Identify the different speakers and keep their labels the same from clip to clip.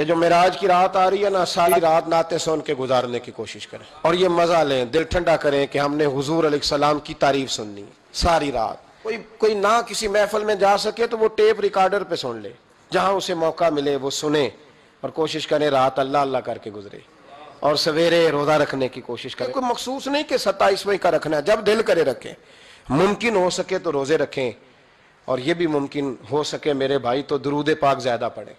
Speaker 1: یہ جو معراج کی رات آ رہی ہے نا، ساری رات نعتیں سن کے گزارنے کی کوشش کریں اور یہ مزہ لیں، دل ٹھنڈا کریں کہ ہم نے حضور علیہ السلام کی تعریف سننی ساری رات۔ کوئی نہ کسی محفل میں جا سکے تو وہ ٹیپ ریکارڈر پہ سن لے، جہاں اسے موقع ملے وہ سنے، اور کوشش کریں رات اللہ اللہ کر کے گزرے، اور سویرے روزہ رکھنے کی کوشش کریں۔ کوئی مخصوص نہیں کہ 27ویں کا رکھنا ہے، جب دل کرے رکھیں، ممکن ہو سکے تو روزے رکھیں، اور یہ بھی ممکن ہو سکے میرے بھائی تو درود پاک زیادہ پڑھیں۔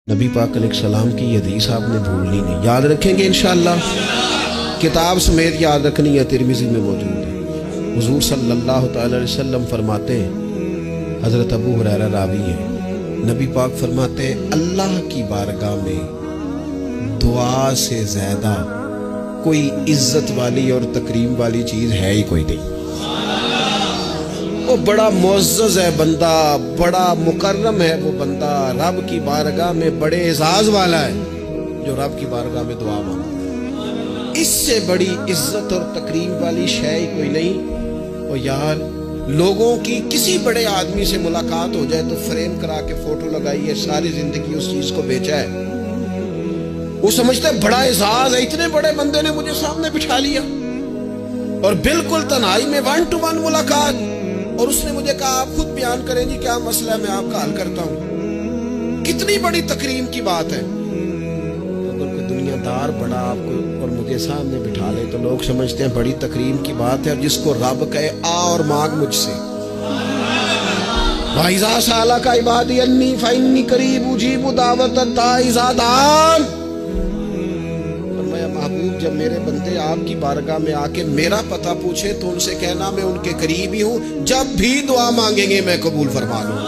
Speaker 2: نبی پاک علیہ السلام کی یہ حدیث آپ نے بھولنی نہیں، یاد رکھیں گے انشاءاللہ، کتاب سمیت یاد رکھنی ہے، ترمذی میں موجود ہے۔ حضور صلی اللہ تعالی علیہ وسلم فرماتے ہیں، حضرت ابو ہریرہ راوی ہیں، نبی پاک فرماتے ہیں اللہ کی بارگاہ میں دعا سے زیادہ کوئی عزت والی اور تکریم والی چیز ہے ہی کوئی نہیں۔ وہ بڑا معزز ہے بندہ، بڑا مکرم ہے وہ بندہ، رب کی بارگاہ میں بڑے اعزاز والا ہے جو رب کی بارگاہ میں دعا مانگتا۔ اس سے بڑی عزت اور تکریم والی شے ہی کوئی نہیں۔ اور یار لوگوں کی کسی بڑے آدمی سے ملاقات ہو جائے تو فریم کرا کے فوٹو لگائی ہے، ساری زندگی اس چیز کو بیچا ہے، وہ سمجھتے ہیں بڑا اعزاز ہے، اتنے بڑے بندے نے مجھے سامنے بٹھا لیا، اور بالکل تنہائی میں 1 to 1 ملاقات، اور اس نے مجھے کہا آپ خود بیان کریں جی کیا مسئلہ ہے، میں آپ کا حل کرتا ہوں۔ کتنی بڑی تکریم کی بات ہے۔ اگر کوئی دنیا دار بڑا آپ کو اور مجھے سامنے بٹھا لے تو لوگ سمجھتے ہیں بڑی تکریم کی بات ہے، اور جس کو رب کہے آ اور مانگ مجھ سے۔ وَإِذَا سَأَلَكَ عِبَادِي عَنِّي فَإِنِّي قَرِيبٌ أُجِيبُ دَعْوَةَ الدَّاعِ إِذَا دَعَانِ۔ فرمایا محبوب جب میرے بندے آپ کی بارگاہ میں آ کے میرا پتہ پوچھے تو ان سے کہنا میں ان کے قریب ہی ہوں، جب بھی دعا مانگیں گے میں قبول فرما لوں۔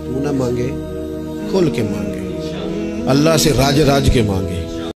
Speaker 2: تو نہ مانگے، کھل کے مانگے، اللہ سے راج راج کے مانگے۔